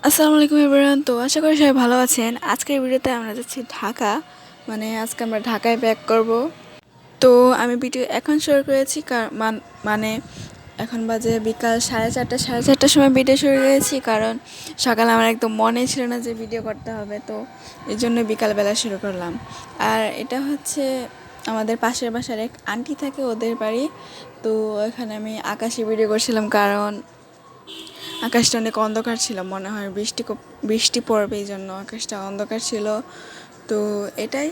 আসসালামু আলাইকুম এভরিওয়ান। তো আশা করি সবাই ভালো আছেন। আজকের ভিডিওতে আমরা যাচ্ছি ঢাকা, আজকে আমরা ঢাকায় ব্যাক করব। তো আমি ভিডিও এখন শুরু করেছি মানে এখন বাজে বিকাল 4:30 সময় ভিডিও শুরু করেছি, কারণ সকালে আমার একদম মনে ছিল না যে ভিডিও করতে হবে, তো এই জন্য বিকালবেলা শুরু করলাম। আর এটা হচ্ছে আমাদের পাশের বাসার এক আন্টি থাকে, ওদের বাড়ি। তো এখানে আমি আকাশে ভিডিও করছিলাম, কারণ আকাশটা অনেক অন্ধকার ছিল, মনে হয় বৃষ্টি পড়বে, এই জন্য আকাশটা অন্ধকার ছিল। তো এটাই।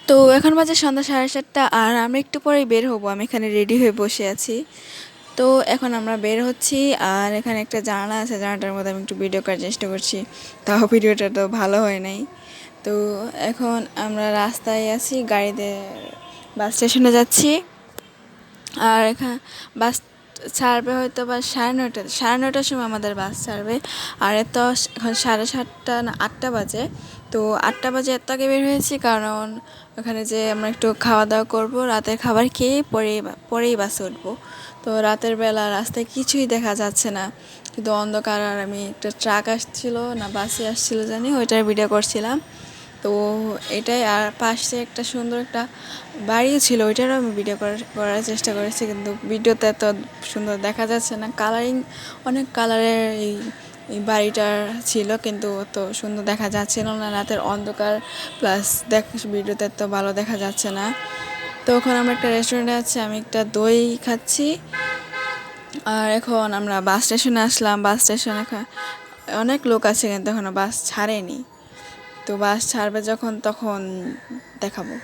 তো এখন বাজে সন্ধ্যা 7:30, আর আমরা একটু পরেই বের হবো। আমি এখানে রেডি হয়ে বসে আছি। তো এখন আমরা বের হচ্ছি, আর এখানে একটা জানালা আছে, জানালাটার মধ্যে আমি একটু ভিডিও করার চেষ্টা করছি, তাও ভিডিওটা তো ভালো হয় নাই। তো এখন আমরা রাস্তায় আছি, গাড়িতে বাস স্টেশনে যাচ্ছি। আর এখানে বাস ছাড়বে হয়তো বা 9:30 সময় আমাদের বাস ছাড়বে। আর এত এখন 7:30 না 8টা বাজে। তো 8টা বাজে এত আগে বের হয়েছি, কারণ ওখানে যে আমরা একটু খাওয়া দাওয়া করবো, রাতের খাবার খেয়ে পরেই বাসে উঠবো। তো রাতের বেলা রাস্তায় কিছুই দেখা যাচ্ছে না, কিন্তু অন্ধকার। আর আমি একটা ট্রাক আসছিল না বাসে আসছিল জানি, ওইটার ভিডিও করছিলাম। তো এটাই। আর পাশে একটা সুন্দর একটা বাড়িও ছিল, ওইটারও আমি ভিডিও করার চেষ্টা করেছি, কিন্তু ভিডিওতে এত সুন্দর দেখা যাচ্ছে না। অনেক কালারের এই বাড়িটার ছিল, কিন্তু অত সুন্দর দেখা যাচ্ছিল না, রাতের অন্ধকার প্লাস ভিডিওতে এত ভালো দেখা যাচ্ছে না। তো ওখানে আমরা একটা রেস্টুরেন্টে আছি, আমি একটা দই খাচ্ছি। আর এখন আমরা বাস স্টেশনে আসলাম। বাস স্টেশনে অনেক লোক আছে, কিন্তু এখনও বাস ছাড়েনি। তো বাস ছাড়বে যখন তখন দেখাবো।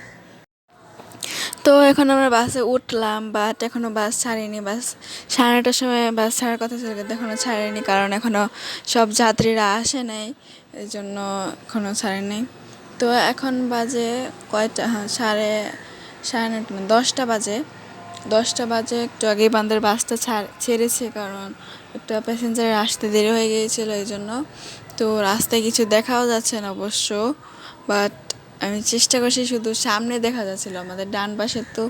তো এখন আমরা বাসে উঠলাম, বাট এখনও বাস ছাড়েনি। বাস 9:30 সময় বাস ছাড়ার কথা ছিল, কিন্তু এখনও ছাড়েনি, কারণ এখনও সব যাত্রীরা আসে নাই, এই জন্য এখনও ছাড়েনি। তো এখন বাজে কয়টা? হ্যাঁ, সাড়ে 9টা না, 10টা বাজে। 10টা বাজে, একটু আগেই বান্দের বাসটা ছেড়েছে, কারণ একটা প্যাসেঞ্জার আসতে দেরি হয়ে গিয়েছিলো, এই জন্য। তো রাস্তায় কিছু দেখাও যাচ্ছে না অবশ্য, বাট আমি চেষ্টা করছি। শুধু সামনে দেখা যাচ্ছিলো, আমাদের ডান পাশে তো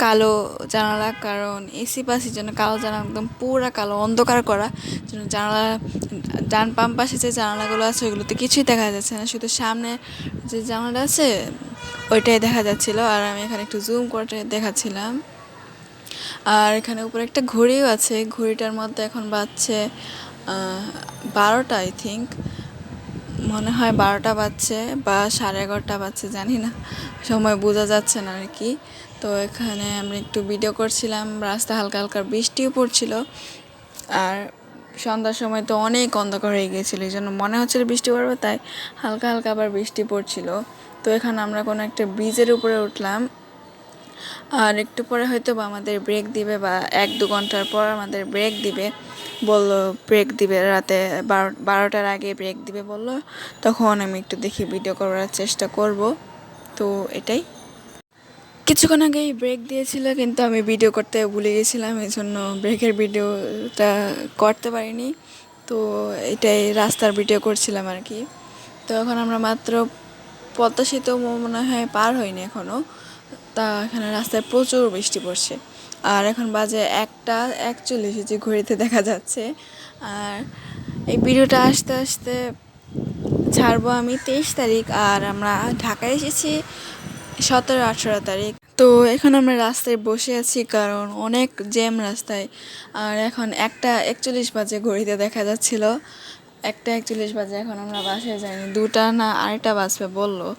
কালো জানালা, কারণ এসি পাশের জন্য কালো জানালা, একদম পুরা কালো অন্ধকার করা জন্য জানালা। ডান বাম পাশে যে জানালাগুলো আছে ওইগুলোতে কিছুই দেখা যাচ্ছে না, শুধু সামনে যে জানালাটা আছে ওইটাই দেখা যাচ্ছিলো। আর আমি এখানে একটু জুম করে দেখাচ্ছিলাম। আর এখানে উপরে একটা ঘড়িও আছে, ঘড়িটার মধ্যে এখন বাজছে 12টা, আই থিঙ্ক, মনে হয় 12টা বাজছে বা 11:30 বাজছে, জানি না, সময় বোঝা যাচ্ছে না আর কি। তো এখানে আমরা একটু ভিডিও করছিলাম, রাস্তা হালকা হালকা বৃষ্টিও পড়ছিল। আর সন্ধ্যার সময় তো অনেক অন্ধকার হয়ে গিয়েছিলো, এই জন্য মনে হচ্ছিল বৃষ্টি পড়বে, তাই হালকা হালকা আবার বৃষ্টি পড়ছিল। তো এখানে আমরা কোনো একটা ব্রিজের উপরে উঠলাম। আর একটু পরে হয়তো বা আমাদের ব্রেক দিবে, বা 1-2 ঘন্টার পর আমাদের ব্রেক দিবে বললো। ব্রেক দিবে রাতে 12টার আগে ব্রেক দিবে বললো, তখন আমি একটু দেখি ভিডিও করার চেষ্টা করব। তো এটাই। কিছুক্ষণ আগেই ব্রেক দিয়েছিল, কিন্তু আমি ভিডিও করতে ভুলে গেছিলাম, এই জন্য ব্রেকের ভিডিওটা করতে পারিনি। তো এটাই, রাস্তার ভিডিও করছিলাম আর কি। তো এখন আমরা মাত্র পদ্মা সেতু মনে হয় পার হয়নি এখনও। তা এখানে রাস্তায় প্রচুর বৃষ্টি পড়ছে। আর এখন বাজে 1:41, যে ঘড়িতে দেখা যাচ্ছে। আর এই ভিডিওটা আসতে আসতে ছাড়বো আমি 23 তারিখ, আর আমরা ঢাকায় এসেছি 17-18 তারিখ। তো এখন আমরা রাস্তায় বসে আছি, কারণ অনেক জ্যাম রাস্তায়। আর এখন 1:41 বাজে ঘড়িতে দেখা যাচ্ছিল, 1:41 বাজে। এখন আমরা বাসায় যাইনি, 2টা না 2:30 বাজবে বললো,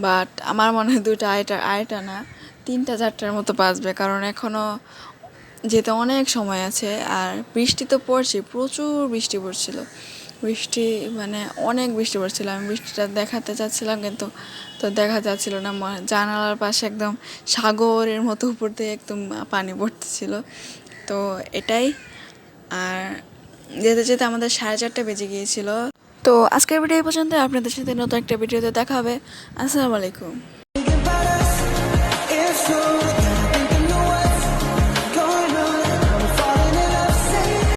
বাট আমার মনে হয় 2টা 2:30 না, 3টা 4টার মতো বাজবে, কারণ এখনও যেতে অনেক সময় আছে। আর বৃষ্টি তো পড়ছে, প্রচুর বৃষ্টি পড়ছিল, অনেক বৃষ্টি পড়ছিল। আমি বৃষ্টিটা দেখাতে চাচ্ছিলাম, কিন্তু তো দেখা যাচ্ছিল না। জানালার পাশে একদম সাগরের মতো উপর দিয়ে একদম পানি পড়তেছিল। তো এটাই। আর যেতে যেতে আমাদের 4:30 বেজে গিয়েছিল। তো আজকের ভিডিও এই পর্যন্ত। আপনাদের সাথে নতুন একটা ভিডিওতে দেখা হবে। আসসালামু আলাইকুম।